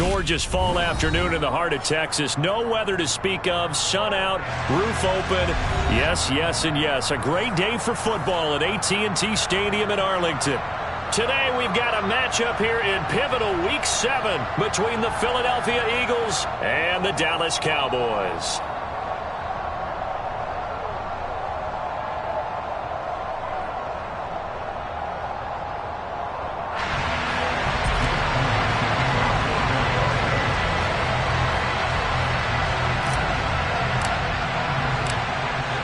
gorgeous fall afternoon in the heart of Texas. No weather to speak of. Sun out, roof open. Yes, yes, and yes. A great day for football at AT&T Stadium in Arlington. Today we've got a matchup here in pivotal Week 7 between the Philadelphia Eagles and the Dallas Cowboys.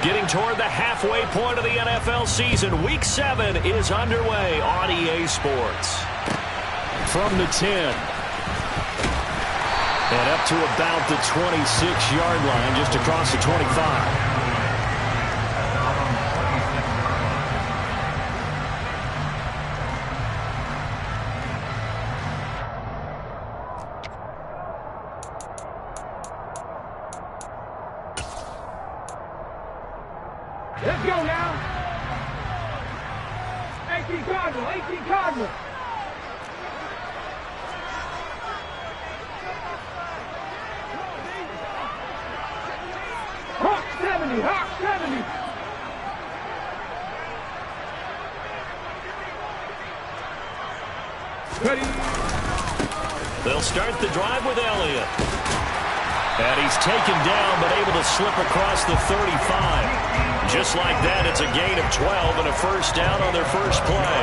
Getting toward the halfway point of the NFL season, Week 7 is underway on EA Sports. From the 10. And up to about the 26-yard line, just across the 25. Let's go now. 18 Cardinal, 18 Cardinal. Hawk 70, Hawk 70. Ready. They'll start the drive with Elliott. And he's taken down, but able to slip across the 35. Just like that, it's a gain of 12 and a first down on their first play.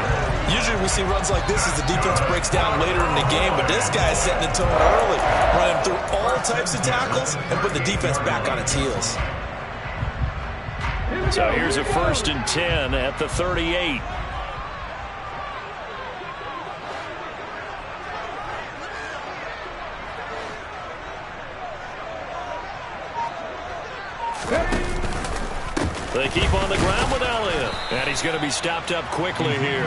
Usually we see runs like this as the defense breaks down later in the game, but this guy's setting the tone early, running through all types of tackles and putting the defense back on its heels. So here's a 1st and 10 at the 38. They keep on the ground with Elliott. And he's going to be stopped up quickly here.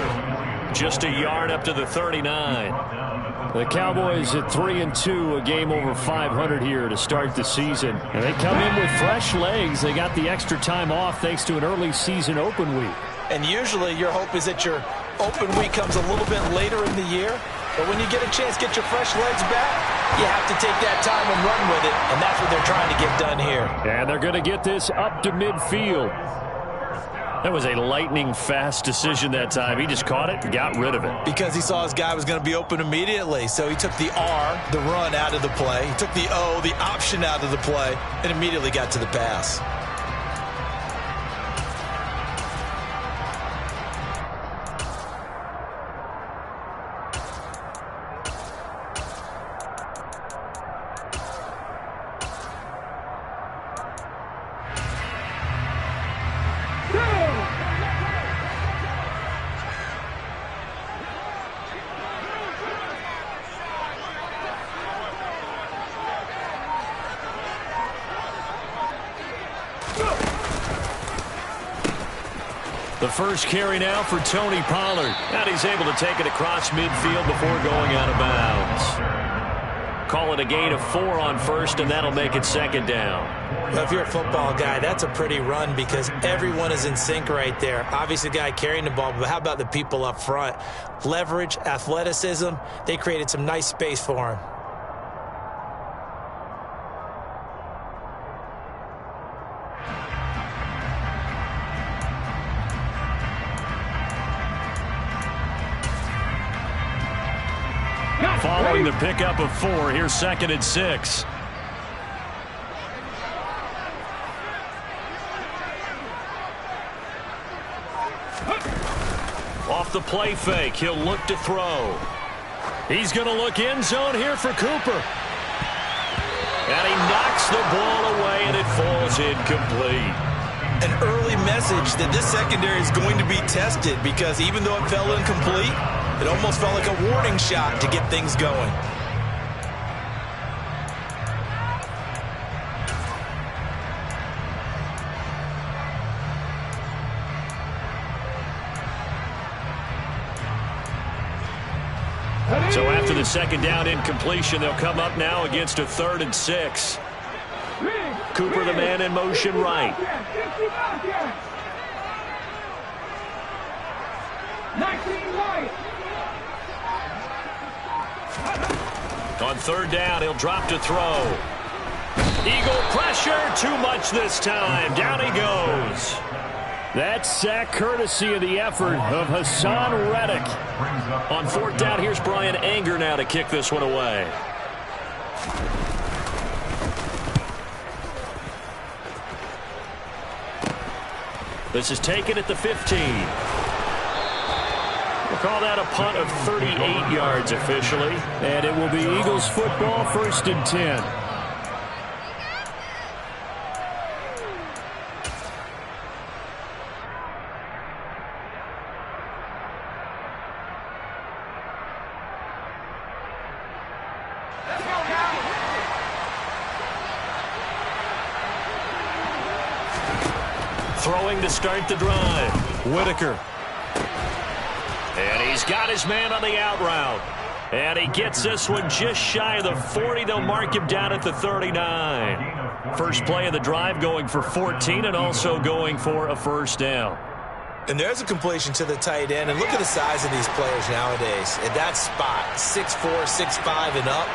Just a yard up to the 39. The Cowboys at 3-2, a game over 500 here to start the season. And they come in with fresh legs. They got the extra time off thanks to an early season open week. And usually your hope is that your open week comes a little bit later in the year. But when you get a chance to get your fresh legs back, you have to take that time and run with it, and that's what they're trying to get done here. And they're going to get this up to midfield. That was a lightning-fast decision that time. He just caught it and got rid of it. Because he saw his guy was going to be open immediately, so he took the R, the run, out of the play. He took the O, the option, out of the play, and immediately got to the pass. The first carry now for Tony Pollard. And he's able to take it across midfield before going out of bounds. Call it a gain of 4 on first, and that'll make it 2nd down. Well, if you're a football guy, that's a pretty run because everyone is in sync right there. Obviously, the guy carrying the ball, but how about the people up front? Leverage, athleticism, they created some nice space for him. Following the pickup of 4, here's 2nd and 6. Off the play fake, he'll look to throw. He's going to look end zone here for Cooper. And he knocks the ball away, and it falls incomplete. An early message that this secondary is going to be tested because even though it fell incomplete, it almost felt like a warning shot to get things going. So after the 2nd down incompletion, they'll come up now against a 3rd and 6. Cooper, the man in motion right. 19 right. On third down, he'll drop to throw. Eagle pressure, too much this time. Down he goes. That sack courtesy of the effort of Hassan Reddick. On fourth down, here's Brian Anger now to kick this one away. This is taken at the 15. We'll call that a punt of 38 yards officially. And it will be Eagles football, 1st and 10. Throwing to start the drive. Whitaker. And he's got his man on the out route. And he gets this one just shy of the 40. They'll mark him down at the 39. First play of the drive going for 14 and also going for a first down. And there's a completion to the tight end. And look at the size of these players nowadays. At that spot, 6'4", 6'5", and up.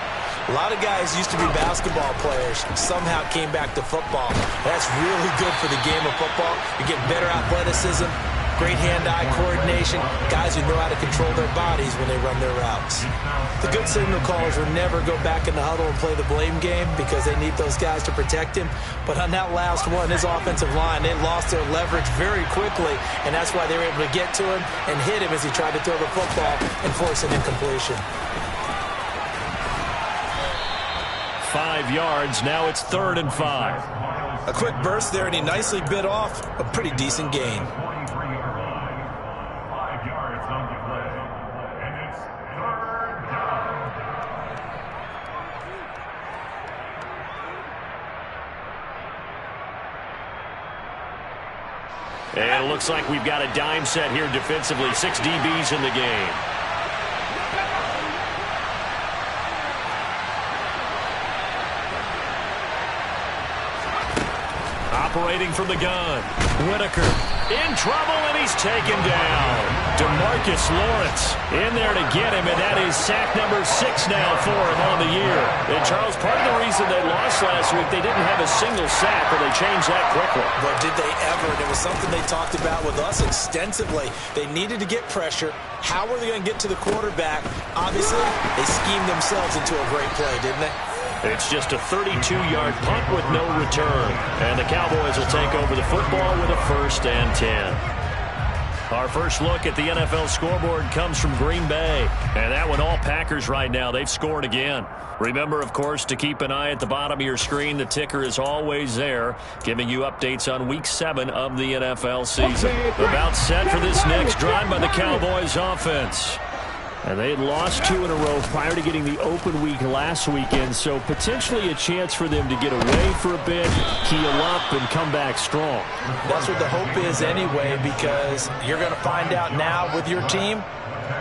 A lot of guys used to be basketball players, somehow came back to football. That's really good for the game of football. You get better athleticism, great hand-eye coordination, guys who know how to control their bodies when they run their routes. The good signal callers will never go back in the huddle and play the blame game because they need those guys to protect him. But on that last one, his offensive line, they lost their leverage very quickly, and that's why they were able to get to him and hit him as he tried to throw the football and force an incompletion. 5 yards. Now it's 3rd and 5. A quick burst there, and he nicely bit off a pretty decent gain. And it looks like we've got a dime set here defensively. 6 DBs in the game. Operating from the gun. Whitaker in trouble, and he's taken down. DeMarcus Lawrence in there to get him, and that is sack number 6 now for him on the year. And, Charles, part of the reason they lost last week, they didn't have a single sack, but they changed that quickly. But did they ever? And it was something they talked about with us extensively. They needed to get pressure. How were they going to get to the quarterback? Obviously, they schemed themselves into a great play, didn't they? It's just a 32-yard punt with no return. And the Cowboys will take over the football with a 1st and 10. Our first look at the NFL scoreboard comes from Green Bay. And that one all Packers right now. They've scored again. Remember, of course, to keep an eye at the bottom of your screen. The ticker is always there, giving you updates on Week 7 of the NFL season. About set for this next drive by the Cowboys offense. And they had lost 2 in a row prior to getting the open week last weekend, so potentially a chance for them to get away for a bit, keel up, and come back strong. That's what the hope is anyway, because you're going to find out now with your team,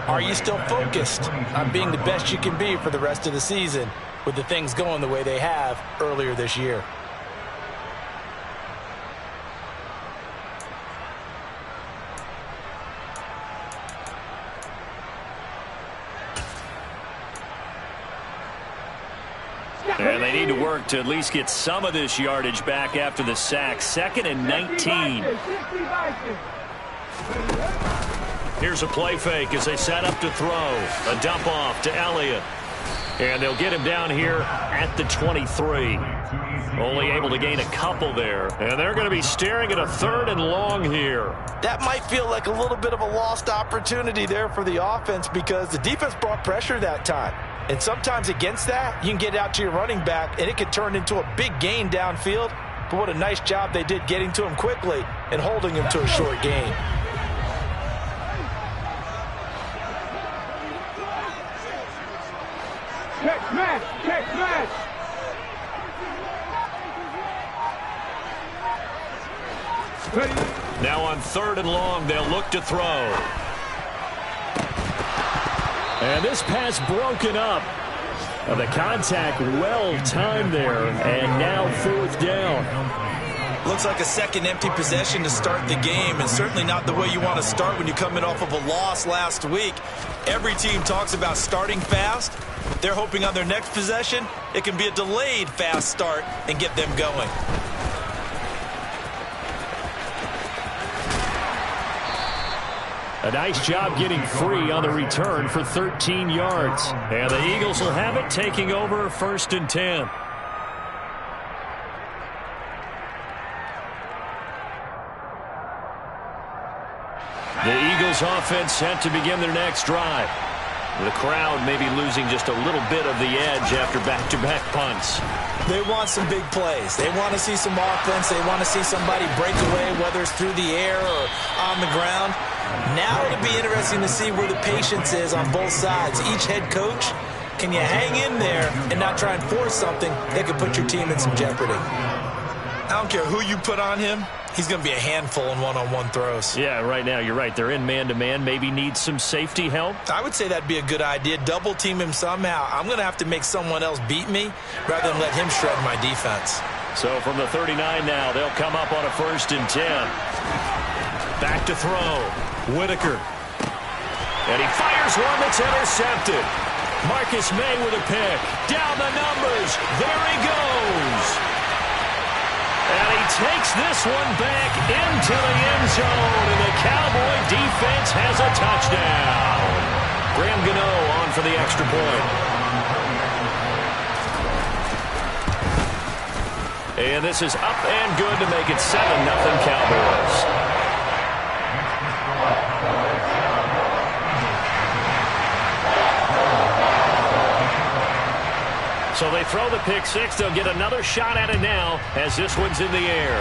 are you still focused on being the best you can be for the rest of the season with the things going the way they have earlier this year? And they need to work to at least get some of this yardage back after the sack. 2nd and 19. Here's a play fake as they set up to throw. A dump off to Elliott. And they'll get him down here at the 23. Only able to gain a couple there. And they're going to be staring at a 3rd and long here. That might feel like a little bit of a lost opportunity there for the offense because the defense brought pressure that time. And sometimes against that, you can get out to your running back, and it can turn into a big gain downfield. But what a nice job they did getting to him quickly and holding him to a short gain. Check match, check match. Now on 3rd and long, they'll look to throw. And this pass broken up. The contact well timed there. And now 4th down. Looks like a second empty possession to start the game, and certainly not the way you want to start when you come in off of a loss last week. Every team talks about starting fast. They're hoping on their next possession, it can be a delayed fast start and get them going. A nice job getting free on the return for 13 yards. And the Eagles will have it, taking over 1st and 10. The Eagles offense set to begin their next drive. The crowd maybe losing just a little bit of the edge after back-to-back punts. They want some big plays. They want to see some offense. They want to see somebody break away, whether it's through the air or on the ground. Now it'll be interesting to see where the patience is on both sides. Each head coach, can you hang in there and not try and force something that could put your team in some jeopardy? I don't care who you put on him. He's going to be a handful in one-on-one throws. Yeah, right now, you're right. They're in man-to-man. Maybe need some safety help. I would say that'd be a good idea. Double team him somehow. I'm going to have to make someone else beat me rather than let him shred my defense. So from the 39 now, they'll come up on a 1st and 10. Back to throw. Whitaker. And he fires one that's intercepted. Marcus May with a pick. Down the numbers. There he goes. And he takes this one back into the end zone, and the Cowboy defense has a touchdown. Graham Gano on for the extra point. And this is up and good to make it 7-0 Cowboys. So they throw the pick six. They'll get another shot at it now as this one's in the air.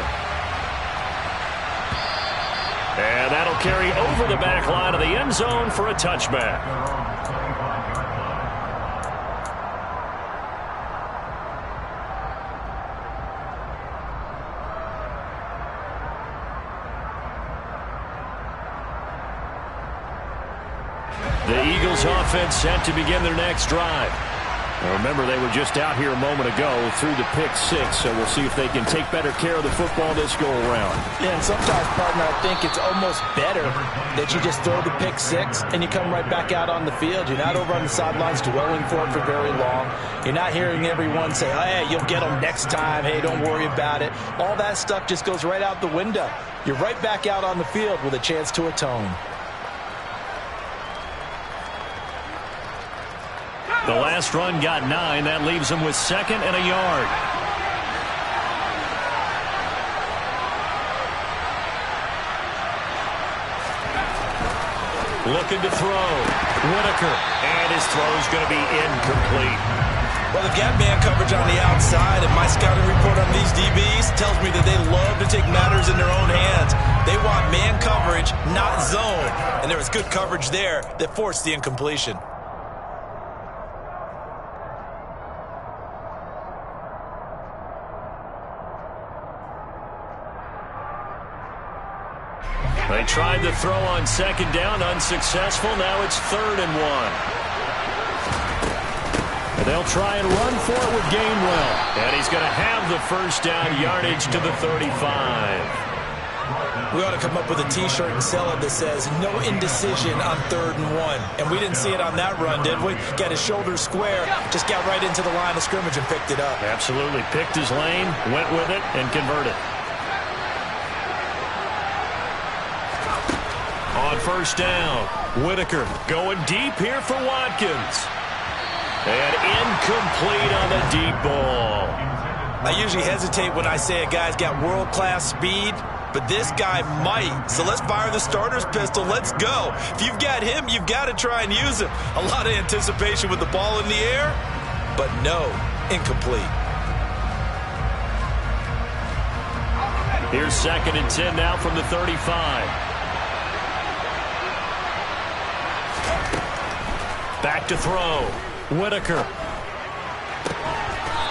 And that'll carry over the back line of the end zone for a touchback. The Eagles offense set to begin their next drive. Now remember, they were just out here a moment ago through the pick six, so we'll see if they can take better care of the football this go-around. Yeah, and sometimes, partner, I think it's almost better that you just throw the pick six and you come right back out on the field. You're not over on the sidelines dwelling for it for very long. You're not hearing everyone say, oh, hey, you'll get them next time. Hey, don't worry about it. All that stuff just goes right out the window. You're right back out on the field with a chance to atone. The last run got 9. That leaves them with 2nd and a yard. Looking to throw. Whitaker. And his throw's going to be incomplete. Well, the gap man coverage on the outside, and my scouting report on these DBs tells me that they love to take matters in their own hands. They want man coverage, not zone. And there was good coverage there that forced the incompletion. They tried to throw on 2nd down, unsuccessful. Now it's 3rd and 1. And they'll try and run for it with Gainwell. And he's going to have the 1st down yardage to the 35. We ought to come up with a T-shirt and sell it that says, no indecision on 3rd and 1. And we didn't see it on that run, did we? Got his shoulders square, just got right into the line of scrimmage and picked it up. Absolutely. Picked his lane, went with it, and converted. On 1st down, Whitaker going deep here for Watkins. And incomplete on the deep ball. I usually hesitate when I say a guy's got world-class speed, but this guy might. So let's fire the starter's pistol. Let's go. If you've got him, you've got to try and use him. A lot of anticipation with the ball in the air, but no, incomplete. Here's 2nd and 10 now from the 35. Back to throw. Whitaker.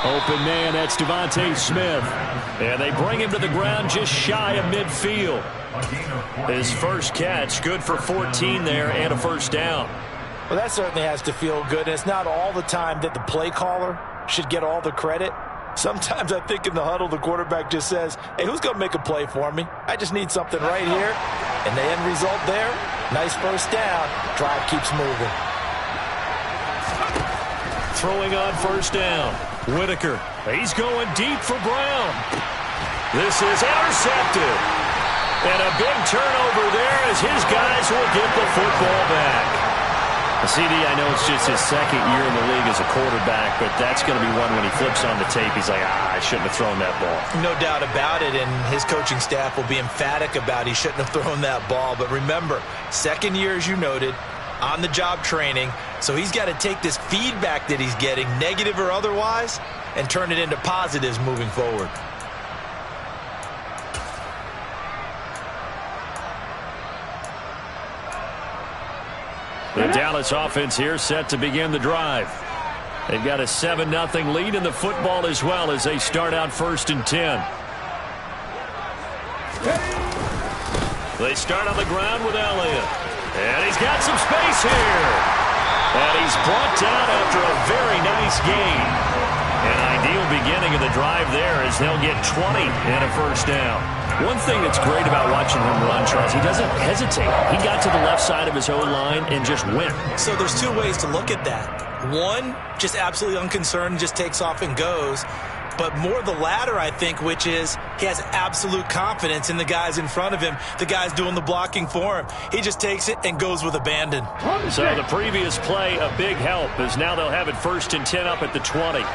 Open man, that's Devontae Smith. And they bring him to the ground just shy of midfield. His first catch, good for 14 there and a 1st down. Well, that certainly has to feel good. And it's not all the time that the play caller should get all the credit. Sometimes I think in the huddle, the quarterback just says, hey, who's going to make a play for me? I just need something right here. And the end result there, nice first down. Drive keeps moving. Throwing on first down. Whitaker. He's going deep for Brown. This is intercepted. And a big turnover there as his guys will get the football back. CD, I know it's just his second year in the league as a quarterback, but that's going to be one when he flips on the tape. He's like, I shouldn't have thrown that ball. No doubt about it, and his coaching staff will be emphatic about he shouldn't have thrown that ball. But remember, second year, as you noted, on-the-job training, so he's got to take this feedback that he's getting, negative or otherwise, and turn it into positives moving forward. The Dallas offense here set to begin the drive. They've got a 7-0 lead in the football as well as they start out 1st and 10. They start on the ground with Elliott. And he's got some space here. And he's brought down after a very nice gain. An ideal beginning of the drive there as they'll get 20 and a first down. One thing that's great about watching him run, Charles, he doesn't hesitate. He got to the left side of his O-line and just went. So there's two ways to look at that. One, just absolutely unconcerned, just takes off and goes. But more the latter, I think, which is he has absolute confidence in the guys in front of him, the guys doing the blocking for him. He just takes it and goes with abandon. So the previous play, a big help, as now they'll have it 1st and 10 up at the 20.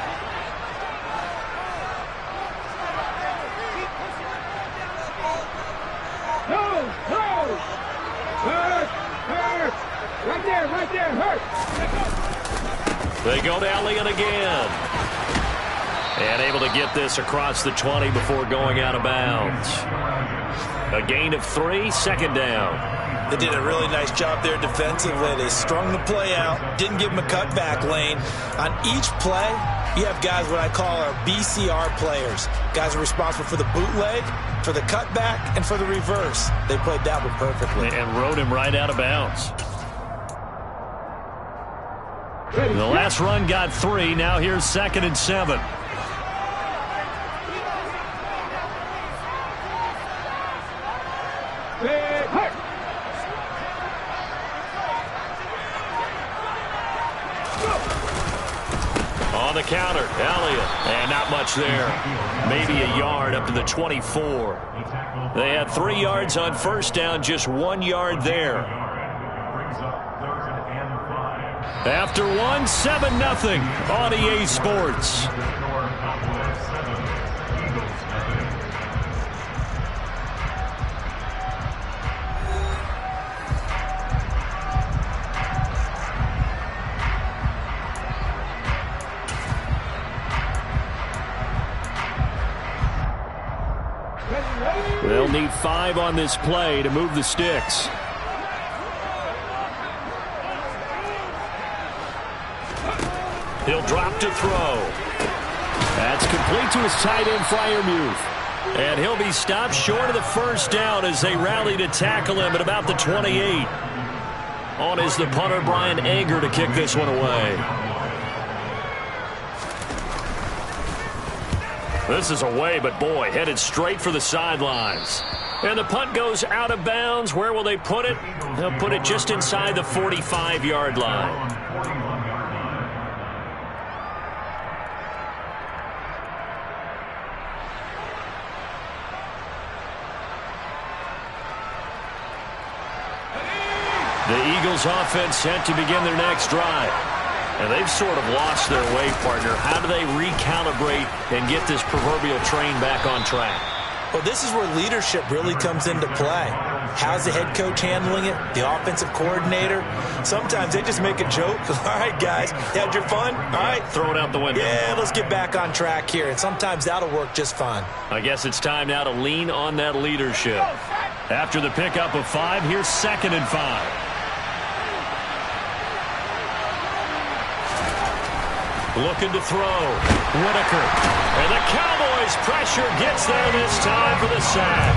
Right there, hurt. They go to Elliott again. And able to get this across the 20 before going out of bounds. A gain of 3, 2nd down. They did a really nice job there defensively. They strung the play out, didn't give him a cutback lane. On each play, you have guys what I call our BCR players. Guys are responsible for the bootleg, for the cutback, and for the reverse. They played that one perfectly. And rode him right out of bounds. The last run got 3. Now here's 2nd and 7. On the counter, Elliott. And not much there. Maybe a yard up to the 24. They had 3 yards on first down, just 1 yard there. After 1, 7-0 on EA Sports. They'll need 5 on this play to move the sticks. He'll drop to throw. That's complete to his tight end, Freiermuth. And he'll be stopped short of the first down as they rally to tackle him at about the 28. On is the punter, Brian Anger, to kick this one away. This is away, but boy, headed straight for the sidelines. And the punt goes out of bounds. Where will they put it? They'll put it just inside the 45-yard line. The Eagles offense set to begin their next drive. And they've sort of lost their way, partner. How do they recalibrate and get this proverbial train back on track? Well, this is where leadership really comes into play. How's the head coach handling it? The offensive coordinator? Sometimes they just make a joke. All right, guys, you had your fun? All right. Throw it out the window. Yeah, let's get back on track here. And sometimes that'll work just fine. I guess it's time now to lean on that leadership. After the pickup of 5, here's 2nd and 5. Looking to throw. Whitaker. And the Cowboys' pressure gets there this time for the sack.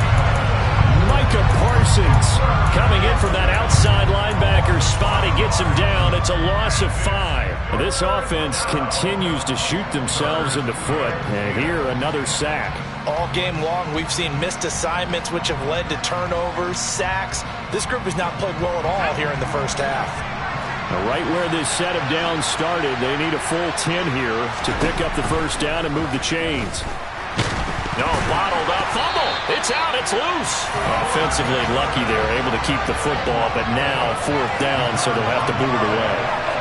Micah Parsons coming in from that outside linebacker spot. He gets him down. It's a loss of 5. This offense continues to shoot themselves in the foot. And here, another sack. All game long, we've seen missed assignments, which have led to turnovers, sacks. This group has not played well at all here in the first half. Now, right where this set of downs started, they need a full 10 here to pick up the first down and move the chains. No, bottled up, fumble. It's out, it's loose. Offensively lucky they're able to keep the football, but now fourth down, so they'll have to boot it away.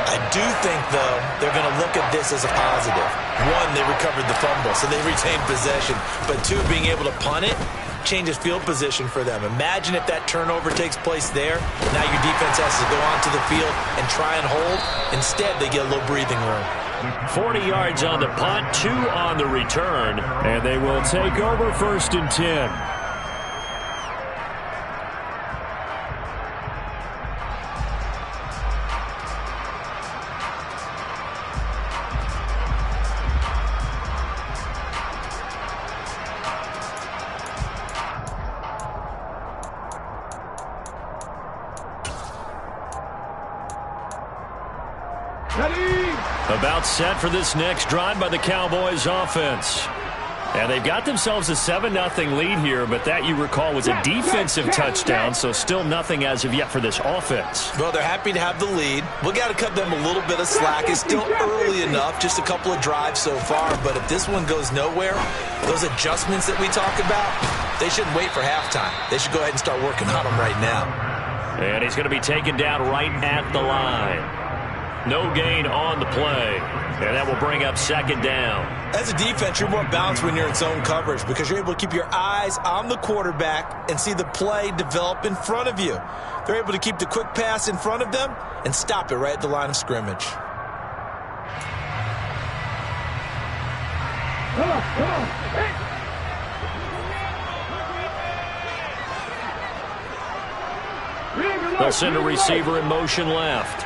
I do think, though, they're going to look at this as a positive. One, they recovered the fumble, so they retained possession. But two, being able to punt it changes field position for them. Imagine if that turnover takes place there. Now your defense has to go onto the field and try and hold. Instead, they get a little breathing room. 40 yards on the punt, 2 on the return, and they will take over 1st and 10. About set for this next drive by the Cowboys offense. And they've got themselves a 7-0 lead here, but that, you recall, was a defensive touchdown, so still nothing as of yet for this offense. Well, they're happy to have the lead. We got to cut them a little bit of slack. It's still early enough, just a couple of drives so far, but if this one goes nowhere, those adjustments that we talk about, they shouldn't wait for halftime. They should go ahead and start working on them right now. And he's going to be taken down right at the line. No gain on the play, and that will bring up 2nd down. As a defense, you're more balanced when you're in zone coverage because you're able to keep your eyes on the quarterback and see the play develop in front of you. They're able to keep the quick pass in front of them and stop it right at the line of scrimmage. Come on, come on. Hey. They'll send a receiver in motion left.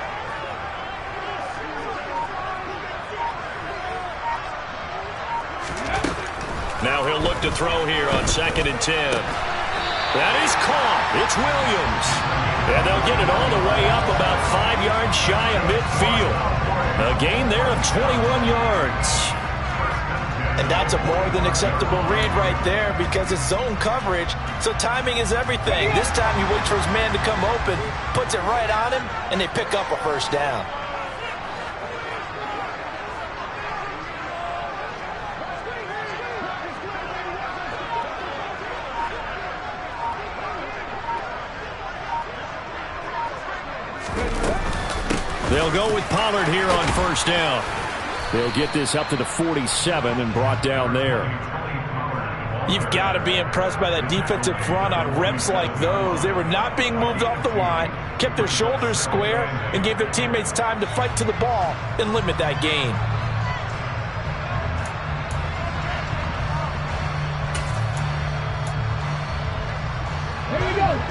Now he'll look to throw here on 2nd and 10. That is caught. It's Williams. And they'll get it all the way up about 5 yards shy of midfield. A gain there of 21 yards. And that's a more than acceptable read right there because it's zone coverage, so timing is everything. This time he waits for his man to come open, puts it right on him, and they pick up a first down. They'll go with Pollard here on 1st down. They'll get this up to the 47 and brought down there. You've got to be impressed by that defensive front on reps like those. They were not being moved off the line, kept their shoulders square, and gave their teammates time to fight to the ball and limit that gain.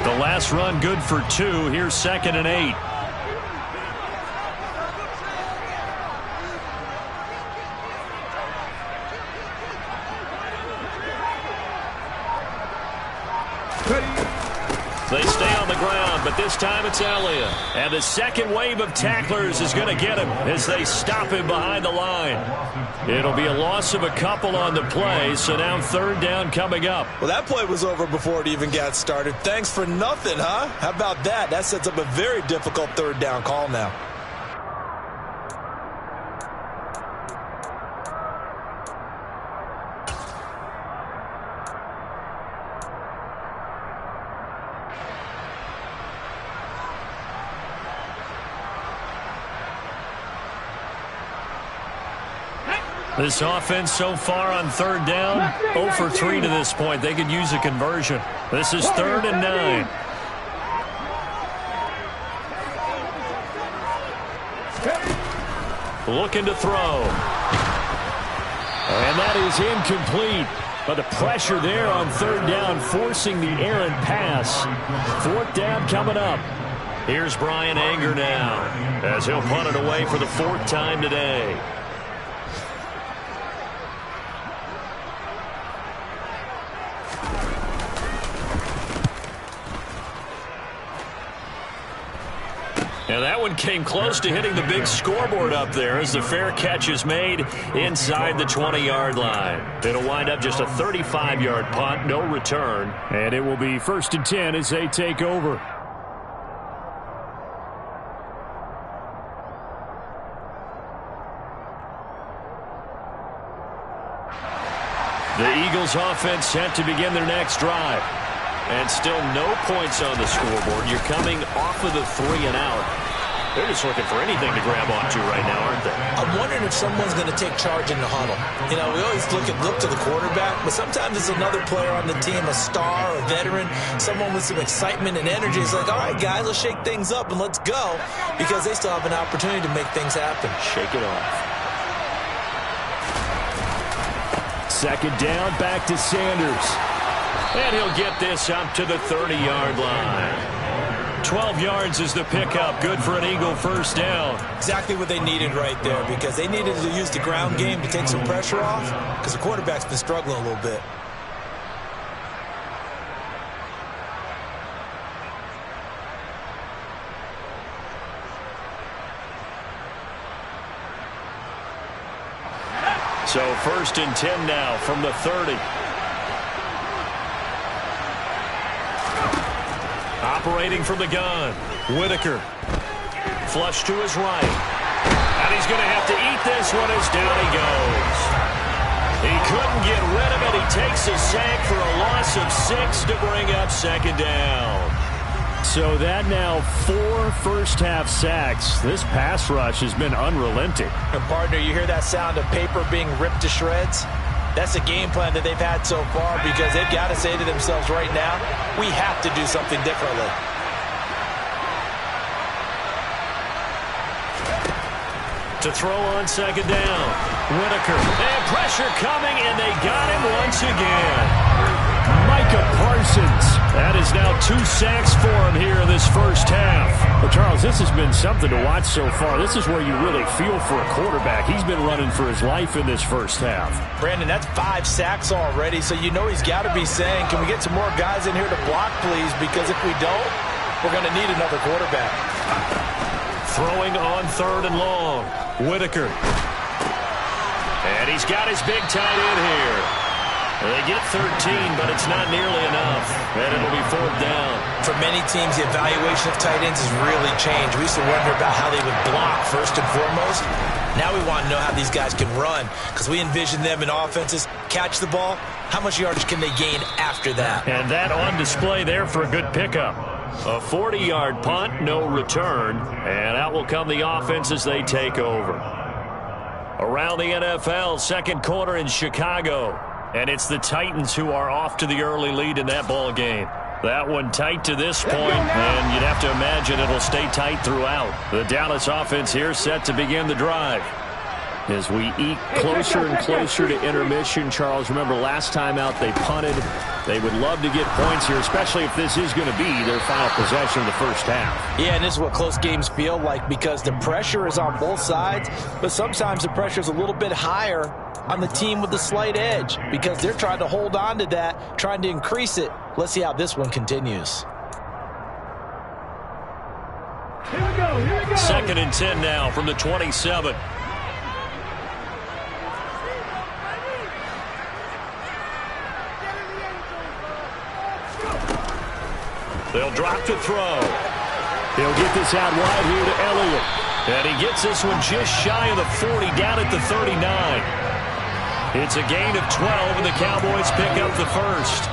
The last run good for 2. Here's 2nd and 8. They stay on the ground, but this time it's Elliott. And the second wave of tacklers is going to get him as they stop him behind the line. It'll be a loss of a couple on the play, so now 3rd down coming up. Well, that play was over before it even got started. Thanks for nothing, huh? How about that? That sets up a very difficult 3rd down call now. This offense so far on 3rd down, 0 for 3 to this point. They could use a conversion. This is 3rd and 9. Looking to throw. And that is incomplete. But the pressure there on 3rd down, forcing the errant pass. 4th down coming up. Here's Brian Anger now, as he'll punt it away for the 4th time today. And that one came close to hitting the big scoreboard up there as the fair catch is made inside the 20-yard line. It'll wind up just a 35-yard punt, no return. And it will be 1st and 10 as they take over. The Eagles offense set to begin their next drive. And still no points on the scoreboard. You're coming off of the 3 and out. They're just looking for anything to grab onto right now, aren't they? I'm wondering if someone's going to take charge in the huddle. You know, we always look to the quarterback, but sometimes it's another player on the team, a star, a veteran, someone with some excitement and energy. It's like, all right, guys, let's shake things up and let's go, because they still have an opportunity to make things happen. Shake it off. 2nd down, back to Sanders. And he'll get this up to the 30-yard line. 12 yards is the pickup. Good for an Eagle 1st down. Exactly what they needed right there, because they needed to use the ground game to take some pressure off, because the quarterback's been struggling a little bit. So 1st and 10 now from the 30. Operating from the gun, Whitaker. Flush to his right. And he's going to have to eat this one as down he goes. He couldn't get rid of it. He takes a sack for a loss of 6 to bring up 2nd down. So that now 4 first-half sacks. This pass rush has been unrelenting. And partner, you hear that sound of paper being ripped to shreds? That's the game plan that they've had so far, because they've got to say to themselves right now, we have to do something differently. To throw on 2nd down, Whitaker. And pressure coming, and they got him once again. Micah Parsons. That is now 2 sacks for him here in this first half. Well, Charles, this has been something to watch so far. This is where you really feel for a quarterback. He's been running for his life in this first half. Brandon, that's 5 sacks already, so you know he's got to be saying, can we get some more guys in here to block, please? Because if we don't, we're going to need another quarterback. Throwing on 3rd and long, Whitaker. And he's got his big tight end here. They get 13, but it's not nearly enough. And it'll be 4th down. For many teams, the evaluation of tight ends has really changed. We used to wonder about how they would block first and foremost. Now we want to know how these guys can run, because we envision them in offenses catch the ball. How much yardage can they gain after that? And that on display there for a good pickup. A 40-yard punt, no return. And out will come the offense as they take over. Around the NFL, 2nd quarter in Chicago. And it's the Titans who are off to the early lead in that ball game. That one tight to this point, and you'd have to imagine it'll stay tight throughout. The Dallas offense here set to begin the drive. As we eke closer and closer to intermission, Charles, remember last time out they punted. They would love to get points here, especially if this is going to be their final possession of the first half. Yeah, and this is what close games feel like, because the pressure is on both sides, but sometimes the pressure is a little bit higher on the team with the slight edge, because they're trying to hold on to that, trying to increase it. Let's see how this one continues. Here we go, here we go. 2nd and 10 now from the 27. They'll drop to throw. He'll get this out wide here to Elliott. And he gets this one just shy of the 40, down at the 39. It's a gain of 12, and the Cowboys pick up the first.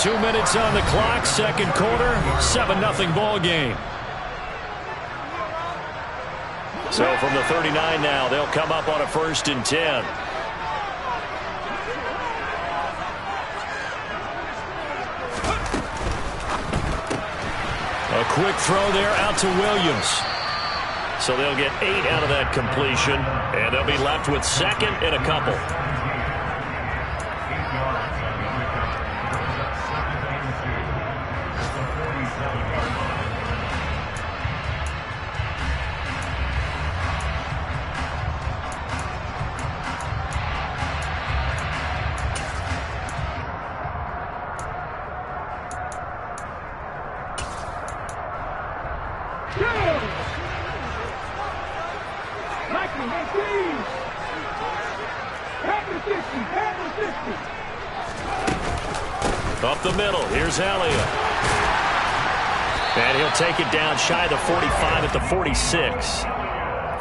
2 minutes on the clock, 2nd quarter, 7-0 ball game. So from the 39 now, they'll come up on a 1st and 10. A quick throw there out to Williams. So they'll get 8 out of that completion, and they'll be left with 2nd and a couple. Up the middle, here's Elliott. And he'll take it down shy of the 45 at the 46.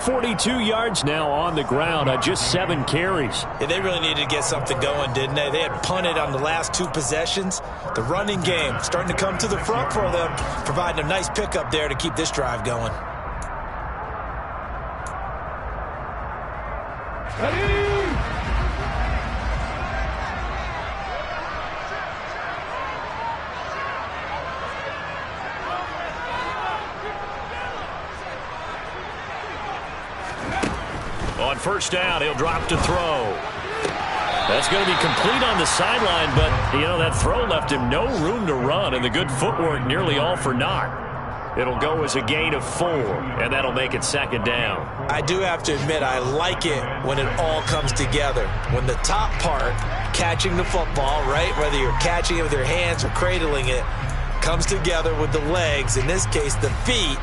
42 yards now on the ground on just 7 carries. Yeah, they really needed to get something going, didn't they? They had punted on the last 2 possessions. The running game starting to come to the front for them, providing a nice pickup there to keep this drive going. On first down, he'll drop to throw. That's going to be complete on the sideline, but, you know, that throw left him no room to run, and the good footwork nearly all for naught. It'll go as a gain of 4, and that'll make it second down. I do have to admit, I like it when it all comes together. When the top part, catching the football, right, whether you're catching it with your hands or cradling it, comes together with the legs, in this case the feet,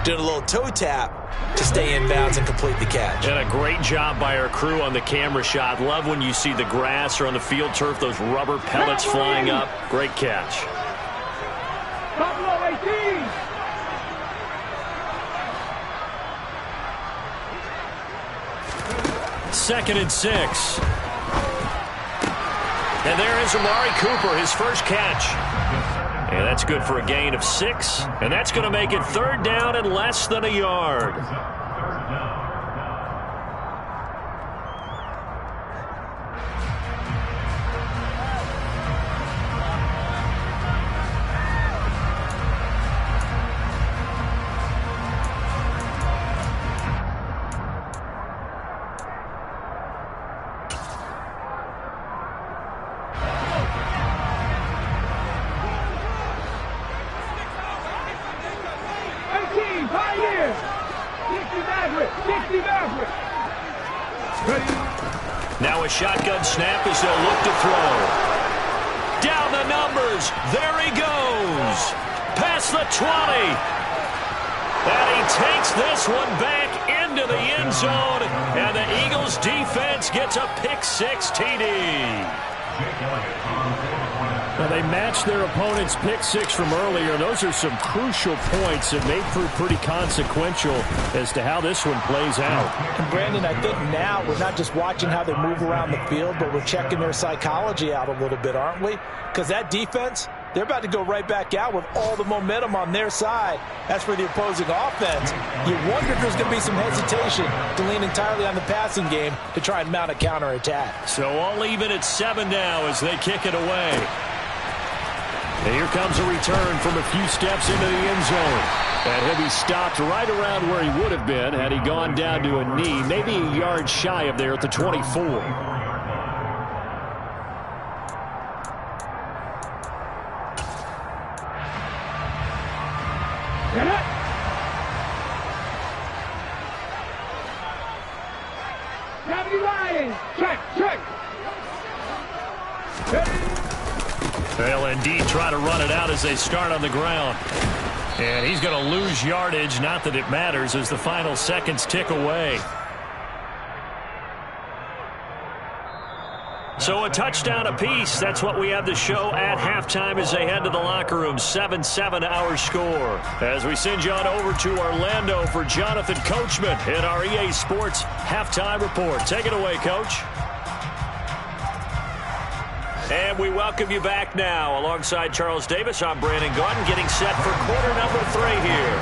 doing a little toe tap to stay in bounds and complete the catch. And a great job by our crew on the camera shot. Love when you see the grass or on the field turf, those rubber pellets flying up. Great catch. Buffalo 18. Second and 6. And there is Amari Cooper, his first catch. And that's good for a gain of 6. And that's going to make it third down and less than a yard. Now a shotgun snap as they'll look to throw. Down the numbers. There he goes. Past the 20. And he takes this one back into the end zone. And the Eagles defense gets a pick-6 TD. Now they matched their opponent's pick-6 from earlier. Those are some crucial points that may prove pretty consequential as to how this one plays out. And Brandon, I think now we're not just watching how they move around the field, but we're checking their psychology out a little bit, aren't we? Because that defense, they're about to go right back out with all the momentum on their side. As for the opposing offense, you wonder if there's going to be some hesitation to lean entirely on the passing game to try and mount a counterattack. So all even at 7 now as they kick it away. And here comes a return from a few steps into the end zone. And he'll be stopped right around where he would have been had he gone down to a knee, maybe a yard shy of there at the 24. Get it! Gravity line! Check! They'll indeed try to run it out as they start on the ground. And he's going to lose yardage, not that it matters, as the final seconds tick away. So a touchdown apiece. That's what we have to show at halftime as they head to the locker room. 7-7 our score. As we send you on over to Orlando for Jonathan Coachman in our EA Sports halftime report. Take it away, Coach. And we welcome you back now. Alongside Charles Davis, I'm Brandon Gaudin, getting set for quarter number 3 here.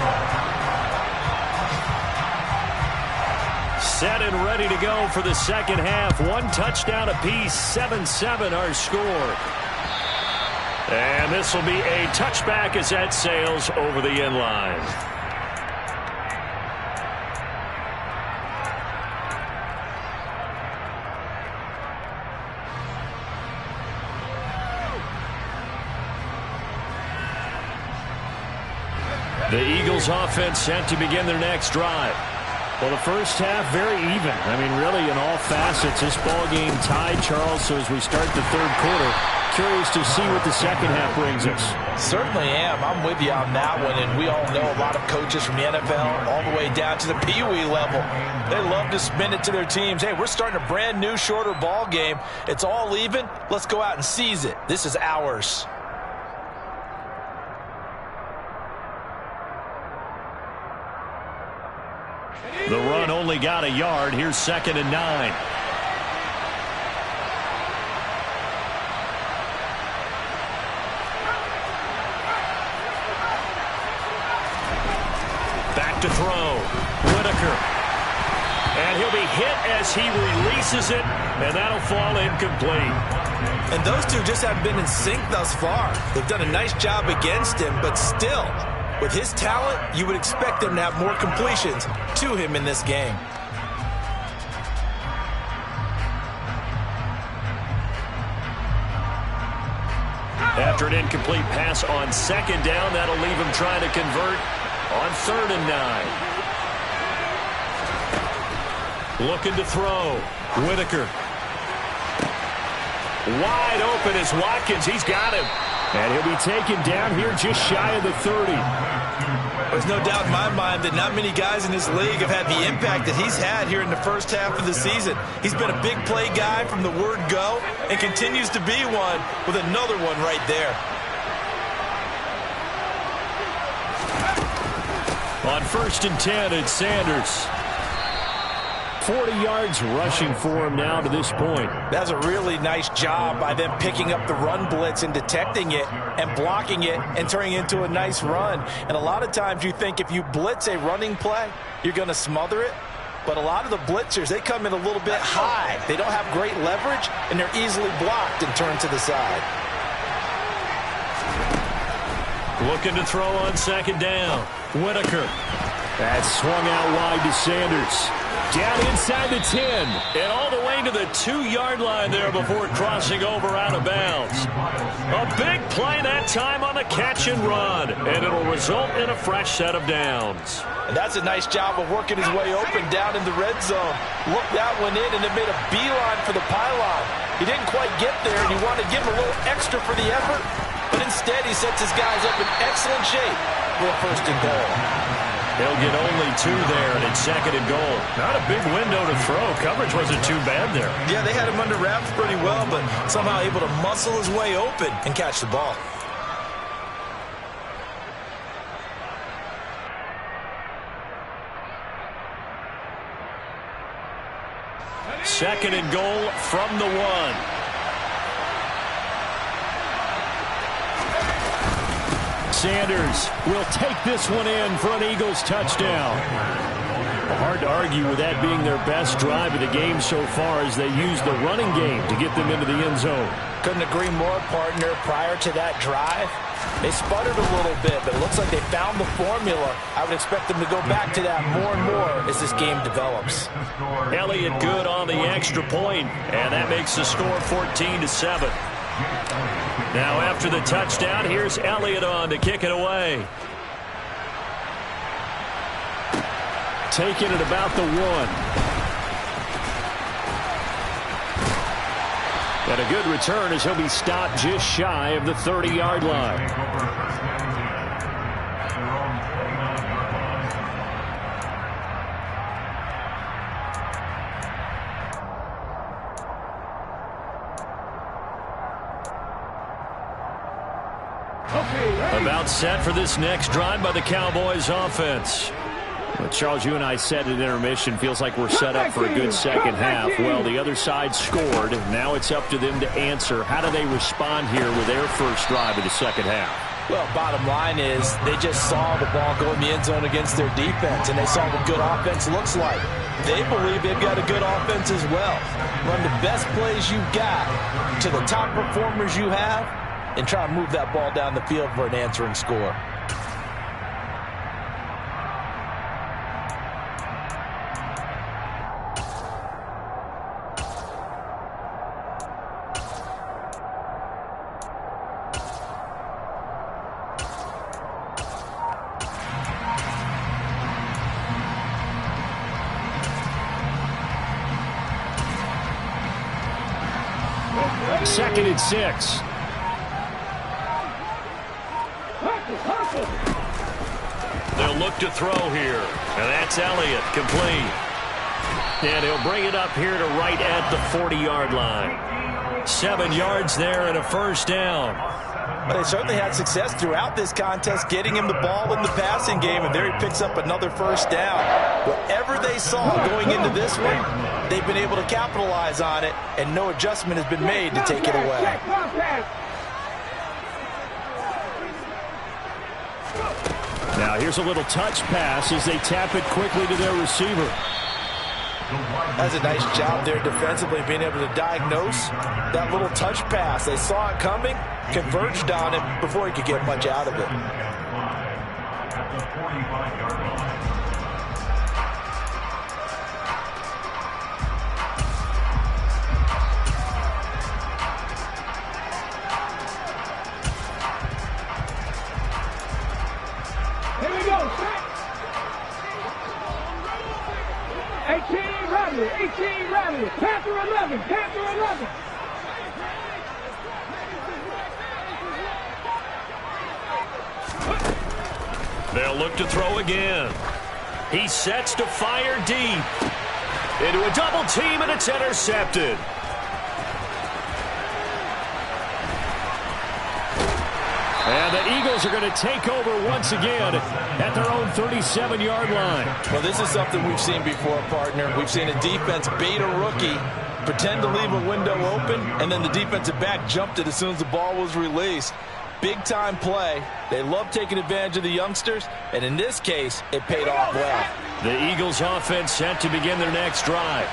Set and ready to go for the second half. 1 touchdown apiece, 7-7 our score. And this will be a touchback as that sails over the end line. The Eagles offense set to begin their next drive. Well, the first half, very even. I mean, really, in all facets, this ball game tied, Charles. So as we start the third quarter, curious to see what the second half brings us. Certainly am. I'm with you on that one. And we all know a lot of coaches from the NFL all the way down to the Pee Wee level. They love to spin it to their teams. Hey, we're starting a brand new, shorter ball game. It's all even. Let's go out and seize it. This is ours. The run only got a yard. Here's 2nd and 9. Back to throw. Whitaker. And he'll be hit as he releases it, and that'll fall incomplete. And those two just haven't been in sync thus far. They've done a nice job against him, but still, with his talent, you would expect them to have more completions to him in this game. After an incomplete pass on 2nd down, that'll leave him trying to convert on 3rd and 9. Looking to throw. Whitaker. Wide open is Watkins. He's got him. And he'll be taken down here just shy of the 30. There's no doubt in my mind that not many guys in this league have had the impact that he's had here in the first half of the season. He's been a big play guy from the word go and continues to be one with another one right there. On 1st and 10, it's Sanders. 40 yards rushing for him now to this point. That's a really nice job by them picking up the run blitz and detecting it and blocking it and turning it into a nice run. And a lot of times you think if you blitz a running play, you're going to smother it. But a lot of the blitzers, they come in a little bit high. They don't have great leverage, and they're easily blocked and turned to the side. Looking to throw on 2nd down. Whitaker. That's swung out wide to Sanders. Down inside the 10. And all the way to the 2-yard line there before crossing over out of bounds. A big play that time on the catch and run. And it'll result in a fresh set of downs. And that's a nice job of working his way open down in the red zone. Looked that one in and it made a beeline for the pylon. He didn't quite get there, and you want to give him a little extra for the effort. But instead, he sets his guys up in excellent shape for a 1st and goal. They'll get only 2 there, and it's 2nd and goal. Not a big window to throw. Coverage wasn't too bad there. Yeah, they had him under wraps pretty well, but somehow able to muscle his way open and catch the ball. Second and goal from the 1. Sanders will take this one in for an Eagles touchdown. Hard to argue with that being their best drive of the game so far as they use the running game to get them into the end zone. Couldn't agree more, partner. Prior to that drive, they sputtered a little bit, but it looks like they found the formula. I would expect them to go back to that more and more as this game develops. Elliott good on the extra point, and that makes the score 14-7. Now after the touchdown, here's Elliott on to kick it away. Taking it about the 1. And a good return as he'll be stopped just shy of the 30-yard line. About set for this next drive by the Cowboys offense. Well, Charles, you and I said at intermission, feels like we're set up for a good second half. Well, the other side scored. Now it's up to them to answer. How do they respond here with their first drive of the second half? Well, bottom line is they just saw the ball go in the end zone against their defense, and they saw what good offense looks like. They believe they've got a good offense as well. Run the best plays you've got to the top performers you have, and try to move that ball down the field for an answering score. 2nd and 6. They'll look to throw here. And that's Elliott, complete. And he'll bring it up here to right at the 40-yard line. 7 yards there and a first down. But they certainly had success throughout this contest getting him the ball in the passing game, and there he picks up another first down. Whatever they saw going into this one, they've been able to capitalize on it, and no adjustment has been made to take it away. Now here's a little touch pass as they tap it quickly to their receiver. That's a nice job there defensively, being able to diagnose that little touch pass. They saw it coming, converged on him before he could get much out of it. At the 45-yard line. Here we go, set. 18 rally, 18 rally. Panther 11, Panther 11. They'll look to throw again. He sets to fire deep. Into a double team, and it's intercepted. And the Eagles are going to take over once again at their own 37-yard line. Well, this is something we've seen before, partner. We've seen a defense bait a rookie, pretend to leave a window open, and then the defensive back jumped it as soon as the ball was released. Big-time play. They love taking advantage of the youngsters, and in this case, it paid off well. The Eagles offense set to begin their next drive.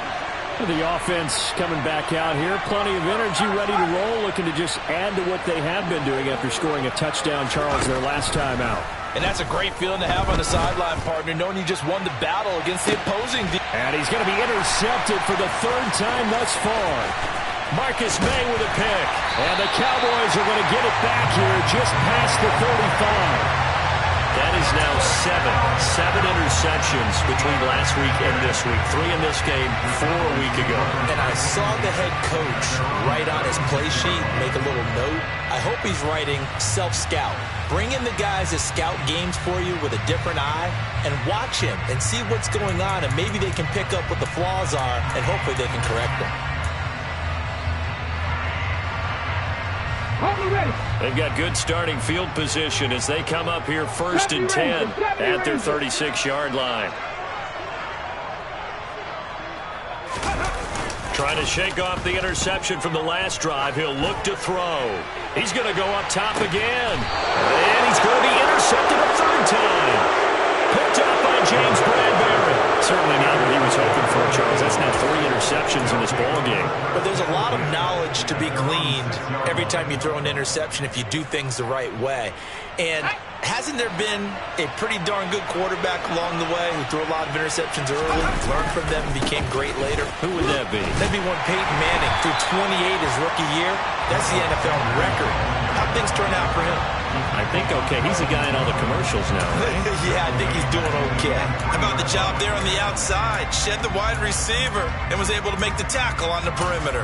The offense coming back out here. Plenty of energy, ready to roll, looking to just add to what they have been doing after scoring a touchdown, Charles, their last time out. And that's a great feeling to have on the sideline, partner, knowing you just won the battle against the opposing defense. And he's going to be intercepted for the 3rd time thus far. Marcus May with a pick. And the Cowboys are going to get it back here just past the 35. That is now 7 interceptions between last week and this week. 3 in this game, 4 a week ago. And I saw the head coach write on his play sheet, make a little note. I hope he's writing self-scout. Bring in the guys that scout games for you with a different eye and watch him and see what's going on, and maybe they can pick up what the flaws are, and hopefully they can correct them. They've got good starting field position as they come up here 1st and 10 at their 36-yard line. Trying to shake off the interception from the last drive. He'll look to throw. He's going to go up top again. And he's going to be intercepted a 3rd time. Picked up by James Bradbury. Certainly not what he was hoping for, Charles. That's now 3 interceptions in this ballgame. But there's a lot of knowledge to be gleaned every time you throw an interception if you do things the right way. And hasn't there been a pretty darn good quarterback along the way who threw a lot of interceptions early, learned from them, and became great later? Who would that be? That'd be one Peyton Manning threw 28 his rookie year. That's the NFL record. How'd things turn out for him? I think okay. He's a guy in all the commercials now, right? Yeah, I think he's doing okay. How about the job there on the outside? Shed the wide receiver and was able to make the tackle on the perimeter.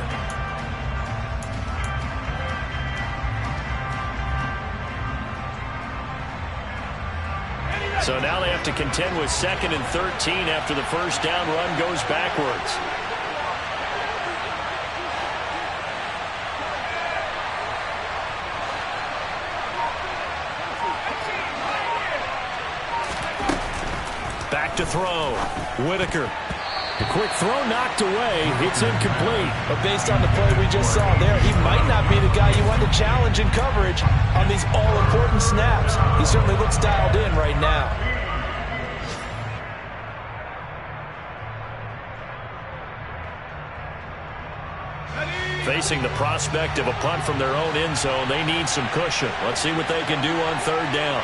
So now they have to contend with 2nd and 13 after the first down run goes backwards. Back to throw. Whitaker. The quick throw knocked away. It's incomplete. But based on the play we just saw there, he might not be the guy you want to challenge in coverage on these all-important snaps. He certainly looks dialed in right now. Facing the prospect of a punt from their own end zone, they need some cushion. Let's see what they can do on 3rd down.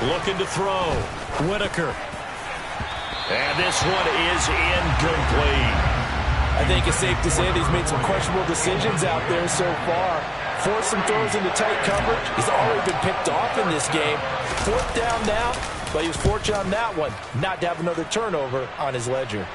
Looking to throw. Whitaker. And this one is incomplete. I think it's safe to say that he's made some questionable decisions out there so far. Forced some throws into tight coverage. He's already been picked off in this game. 4th down now, but he was fortunate on that one not to have another turnover on his ledger.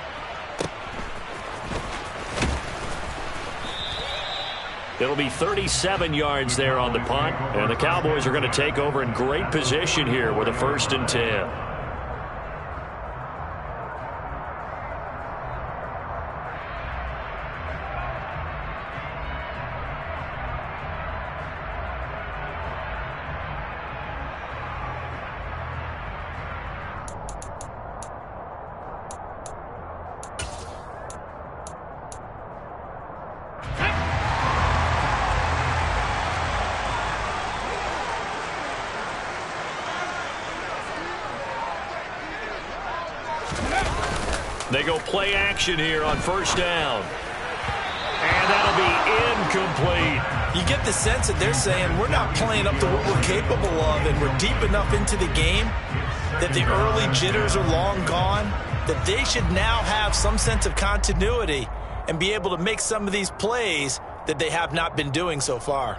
It'll be 37 yards there on the punt, and the Cowboys are going to take over in great position here with a 1st and 10. They go play action here on 1st down. And that'll be incomplete. You get the sense that they're saying we're not playing up to what we're capable of, and we're deep enough into the game that the early jitters are long gone, that they should now have some sense of continuity and be able to make some of these plays that they have not been doing so far.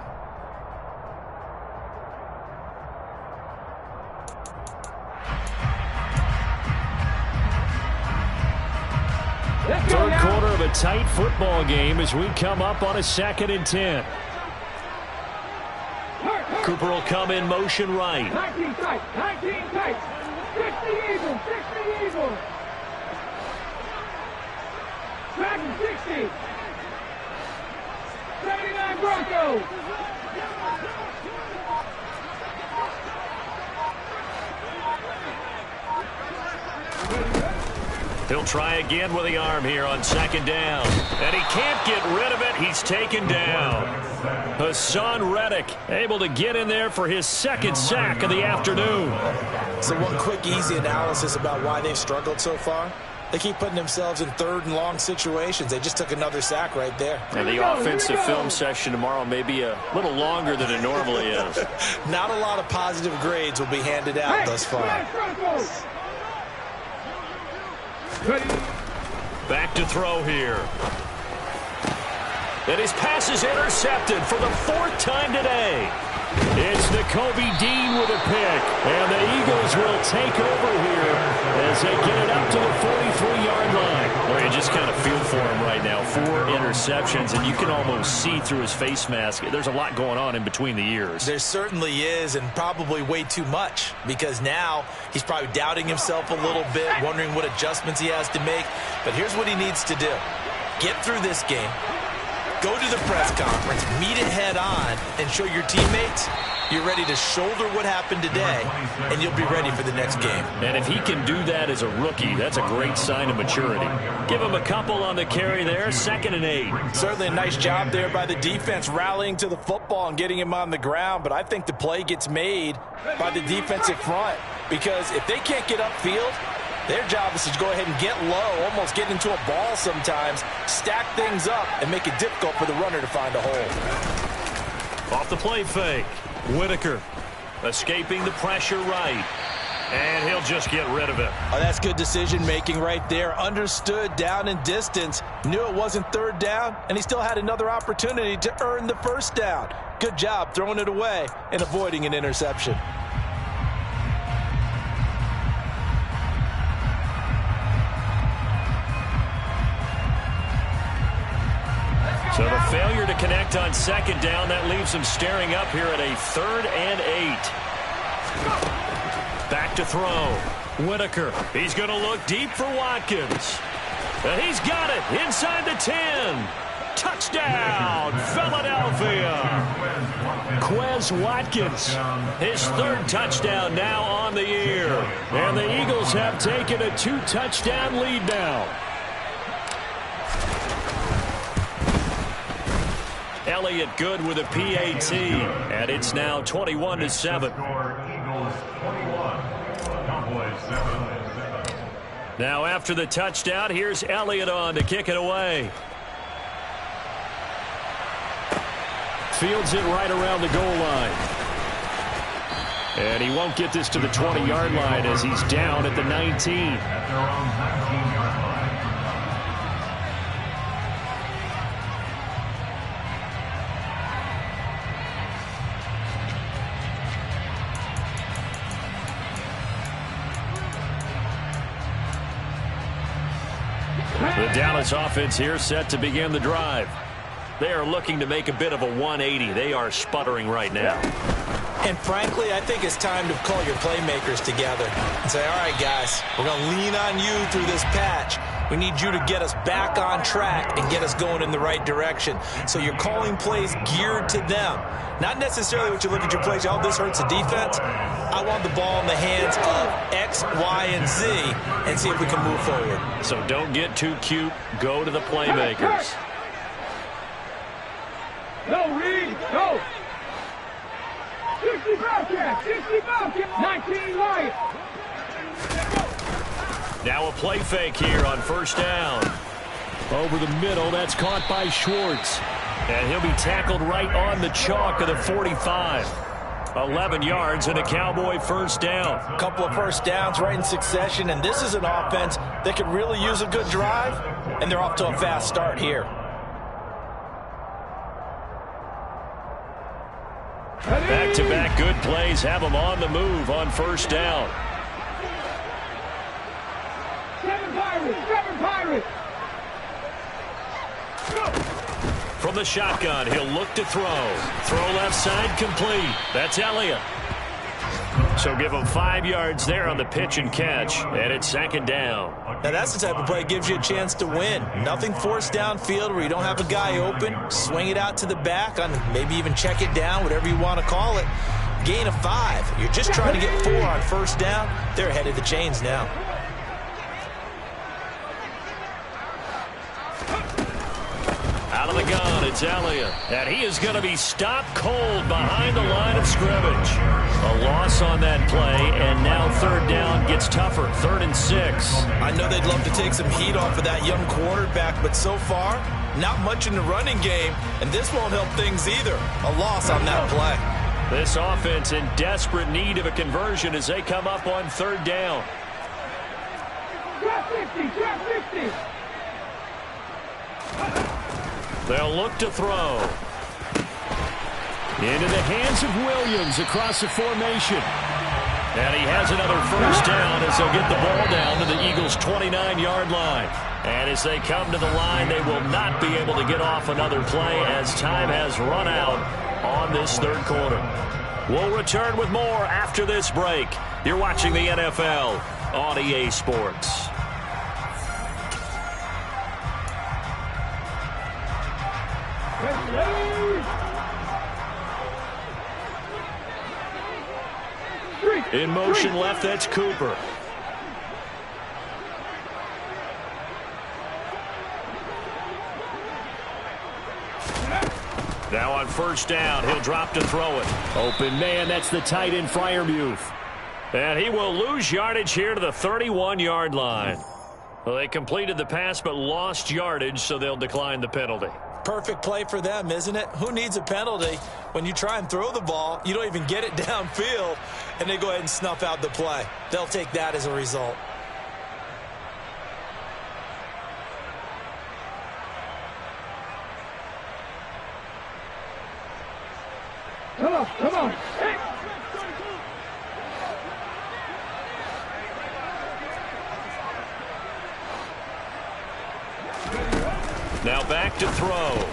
Third quarter of a tight football game as we come up on a 2nd and 10. Cooper will come in motion right. 19 tight, 19 tight. 60 Eagles, 60 Eagles. Back to 60. 79 Broncos. He'll try again with the arm here on 2nd down. And he can't get rid of it. He's taken down. Hassan Reddick able to get in there for his 2nd sack of the afternoon. So one quick, easy analysis about why they've struggled so far. They keep putting themselves in 3rd and long situations. They just took another sack right there. And the offensive film session tomorrow may be a little longer than it normally is. Not a lot of positive grades will be handed out thus far. Back to throw here. And his pass is intercepted for the 4th time today. It's Nakobe Dean with a pick. And the Eagles will take over here as they get it up to the 43-yard line. Well, you just kind of feel for him right now. 4 interceptions, and you can almost see through his face mask. There's a lot going on in between the ears. There certainly is, and probably way too much, because now he's probably doubting himself a little bit, wondering what adjustments he has to make. But here's what he needs to do. Get through this game. Go to the press conference, meet it head on, and show your teammates you're ready to shoulder what happened today, and you'll be ready for the next game. And if he can do that as a rookie, that's a great sign of maturity. Give him a couple on the carry there, 2nd and 8. Certainly a nice job there by the defense rallying to the football and getting him on the ground, but I think the play gets made by the defensive front, because if they can't get upfield, their job is to go ahead and get low, almost get into a ball sometimes, stack things up, and make it difficult for the runner to find a hole. Off the play fake. Whitaker escaping the pressure right. And he'll just get rid of it. Oh, that's good decision-making right there. Understood down and distance. Knew it wasn't 3rd down, and he still had another opportunity to earn the 1st down. Good job throwing it away and avoiding an interception. So the failure to connect on 2nd down, that leaves him staring up here at a 3rd and 8. Back to throw. Whitaker. He's going to look deep for Watkins. And he's got it inside the 10. Touchdown, Philadelphia. Quez Watkins, his 3rd touchdown now on the year. And the Eagles have taken a 2-touchdown lead now. Elliott good with a PAT, and it's now 21-7. Now after the touchdown, here's Elliott on to kick it away. Fields it right around the goal line. And he won't get this to the 20-yard line as he's down at the 19. The Dallas offense here set to begin the drive. They are looking to make a bit of a 180. They are sputtering right now. And frankly, I think it's time to call your playmakers together and say, all right, guys, we're going to lean on you through this patch. We need you to get us back on track and get us going in the right direction. So you're calling plays geared to them. Not necessarily what you look at your plays, oh, this hurts the defense. I want the ball in the hands of X, Y, and Z and see if we can move forward. So don't get too cute. Go to the playmakers. No, Reed, go. 60 Bobcat, 60 Bobcat, 19 Lions. Now a play fake here on first down. Over the middle, that's caught by Schwartz. And he'll be tackled right on the chalk of the 45. 11 yards and a Cowboy first down. A couple of first downs right in succession, and this is an offense that could really use a good drive, and they're off to a fast start here. Back-to-back good plays have them on the move on first down. Seven Pirates. From the shotgun, he'll look to throw. Throw left side, complete. That's Elliott. So give him 5 yards there on the pitch and catch, and it's second down. Now that's the type of play that gives you a chance to win. Nothing forced downfield where you don't have a guy open. Swing it out to the back, on maybe even check it down, whatever you want to call it. Gain of 5. You're just trying to get 4 on first down. They're ahead of the chains now. Out of the gun, it's Elliott. And he is going to be stopped cold behind the line of scrimmage. A loss on that play, and now third down gets tougher. 3rd and 6. I know they'd love to take some heat off of that young quarterback, but so far, not much in the running game, and this won't help things either. A loss on that play. This offense in desperate need of a conversion as they come up on third down. Drop 50. They'll look to throw. Into the hands of Williams across the formation. And he has another first down as they'll get the ball down to the Eagles' 29-yard line. And as they come to the line, they will not be able to get off another play as time has run out on this third quarter. We'll return with more after this break. You're watching the NFL on EA Sports. In motion left, that's Cooper. Now on first down, he'll drop to throw it. Open man, that's the tight end Freiermuth. And he will lose yardage here to the 31-yard line. Well, they completed the pass but lost yardage, so they'll decline the penalty. Perfect play for them, isn't it? Who needs a penalty when you try and throw the ball, you don't even get it downfield, and they go ahead and snuff out the play. They'll take that as a result. Come on. Hey. Now back to throw.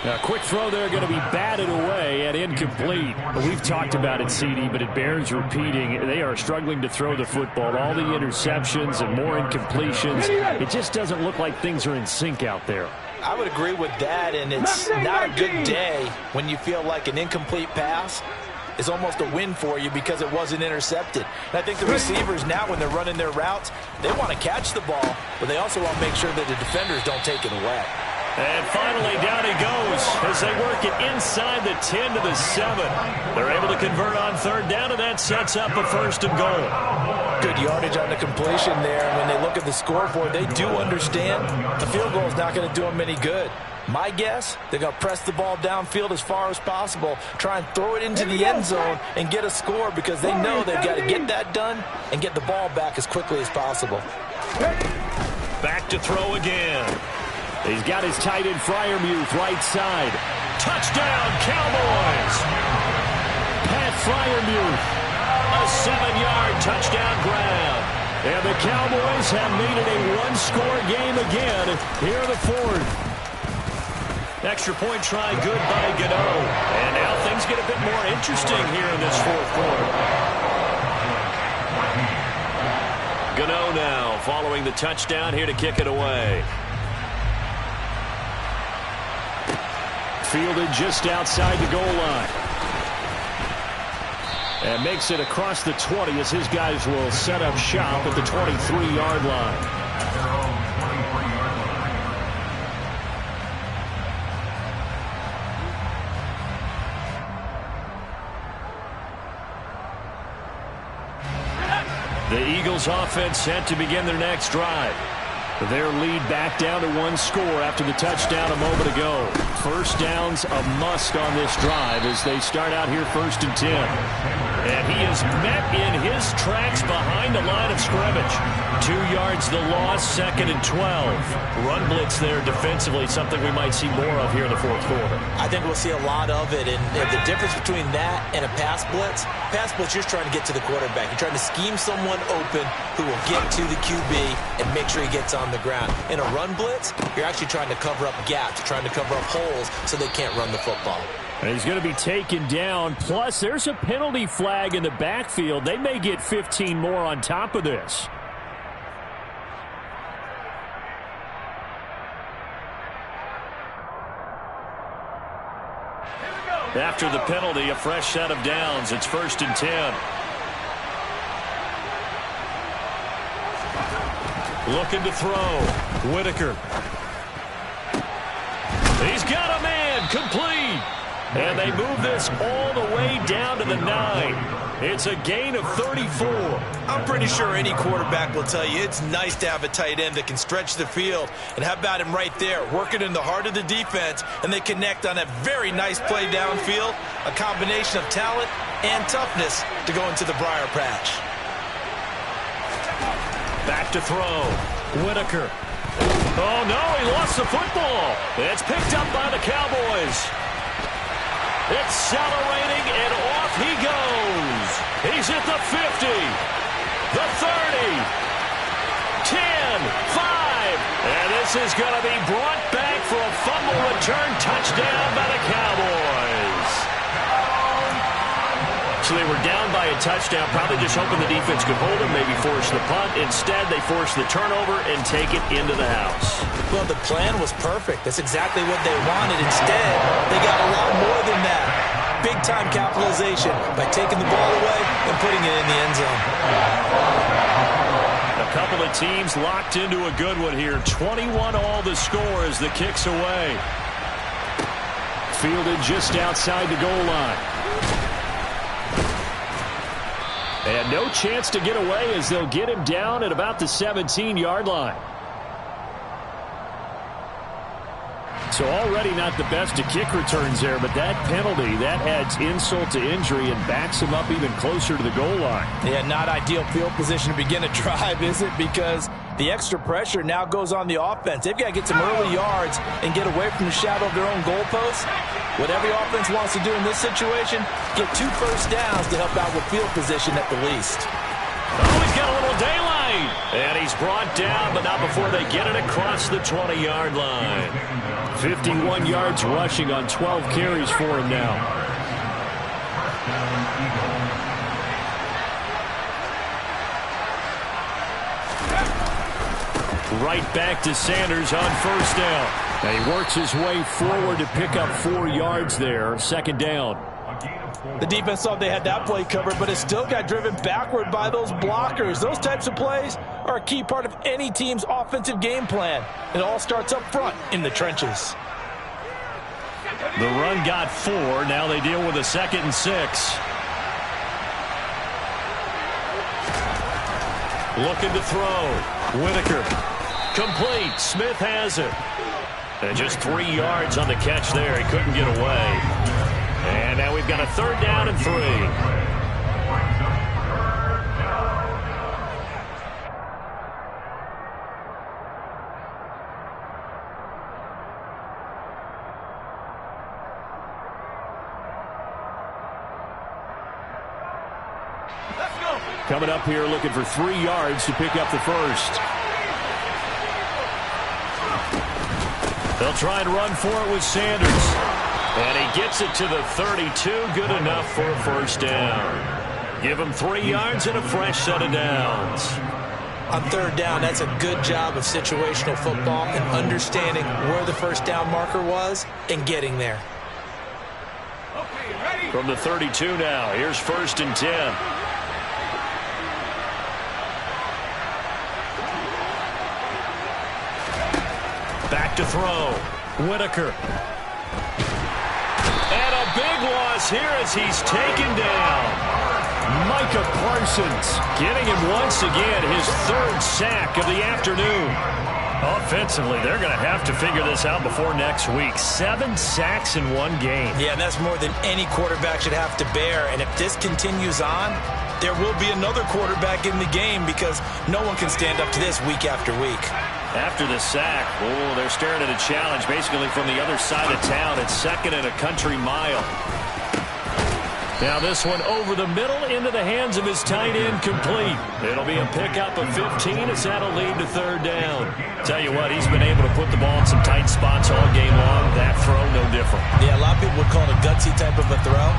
Now, quick throw there, going to be batted away and incomplete. We've talked about it, CD, but it bears repeating. They are struggling to throw the football. All the interceptions and more incompletions. It just doesn't look like things are in sync out there. I would agree with that, and it's not a good day when you feel like an incomplete pass is almost a win for you because it wasn't intercepted. And I think the receivers now, when they're running their routes, they want to catch the ball, but they also want to make sure that the defenders don't take it away. And finally, down he goes as they work it inside the 10 to the 7. They're able to convert on third down, and that sets up a first and goal. Good yardage on the completion there. When they look at the scoreboard, they do understand the field goal is not going to do them any good. My guess, they're going to press the ball downfield as far as possible, try and throw it into the end zone and get a score because they know they've got to get that done and get the ball back as quickly as possible. Back to throw again. He's got his tight end Freiermuth right side. Touchdown, Cowboys! Pat Freiermuth, a 7-yard touchdown grab. And the Cowboys have made it a one-score game again here in the fourth. Extra point try good by Gano. And now things get a bit more interesting here in this fourth quarter. Gano now following the touchdown here to kick it away. Fielded just outside the goal line. And makes it across the 20 as his guys will set up shop at the 23-yard line. The Eagles offense set to begin their next drive. Their lead back down to one score after the touchdown a moment ago. First down's a must on this drive as they start out here 1st and 10. And he is met in his tracks behind the line of scrimmage. 2 yards the loss, 2nd and 12. Run blitz there defensively, something we might see more of here in the fourth quarter. I think we'll see a lot of it. And the difference between that and a pass blitz, you're trying to get to the quarterback. You're trying to scheme someone open who will get to the QB and make sure he gets on the ground. In a run blitz, you're actually trying to cover up gaps, trying to cover up holes so they can't run the football. And he's going to be taken down. Plus, there's a penalty flag in the backfield. They may get 15 more on top of this. After the penalty, a fresh set of downs. It's 1st and 10. Looking to throw. Whitaker. He's got a man. Complete. And they move this all the way down to the 9. It's a gain of 34. I'm pretty sure any quarterback will tell you it's nice to have a tight end that can stretch the field. And how about him right there, working in the heart of the defense, and they connect on a very nice play downfield, a combination of talent and toughness to go into the briar patch. Back to throw. Whitaker. Oh, no, he lost the football. It's picked up by the Cowboys. Accelerating, and off he goes. He's at the 50, the 30, 10, 5. And this is going to be brought back for a fumble return touchdown by the Cowboys. So they were down by a touchdown, probably just hoping the defense could hold them, maybe force the punt. Instead, they forced the turnover and take it into the house. Well, the plan was perfect. That's exactly what they wanted. Instead, they got a lot more than that. Big-time capitalization by taking the ball away and putting it in the end zone. A couple of teams locked into a good one here. 21 all the score as the kick's away. Fielded just outside the goal line. And no chance to get away as they'll get him down at about the 17-yard line. So already not the best of kick returns there, but that penalty, that adds insult to injury and backs him up even closer to the goal line. Yeah, not ideal field position to begin a drive, is it? Because the extra pressure now goes on the offense. They've got to get some early yards and get away from the shadow of their own goalposts. What every offense wants to do in this situation, get 2 first downs to help out with field position at the least. Oh, he's got a little daylight. And he's brought down, but not before they get it across the 20-yard line. 51 yards rushing on 12 carries for him now. Right back to Sanders on first down. And he works his way forward to pick up 4 yards there. 2nd down. The defense thought they had that play covered, but it still got driven backward by those blockers. Those types of plays are a key part of any team's offensive game plan. It all starts up front in the trenches. The run got 4. Now they deal with a 2nd and 6. Looking to throw. Whitaker. Complete. Smith has it. And just 3 yards on the catch there. He couldn't get away. And now we've got a 3rd down and 3. Coming up here looking for 3 yards to pick up the first. They'll try and run for it with Sanders. And he gets it to the 32. Good enough for a first down. Give him 3 yards and a fresh set of downs. On third down, that's a good job of situational football and understanding where the first down marker was and getting there. From the 32 now, here's 1st and 10. Back to throw. Whitaker. And a big loss here as he's taken down. Micah Parsons getting him once again, his 3rd sack of the afternoon. Offensively, they're going to have to figure this out before next week. 7 sacks in 1 game. Yeah, and that's more than any quarterback should have to bear. And if this continues on, there will be another quarterback in the game because no one can stand up to this week after week. After the sack, they're staring at a challenge basically from the other side of town. It's 2nd and a country mile. Now this one over the middle into the hands of his tight end, complete. It'll be a pickup of 15 as that'll lead to 3rd down. Tell you what, he's been able to put the ball in some tight spots all game long. That throw, no different. Yeah, a lot of people would call it a gutsy type of a throw.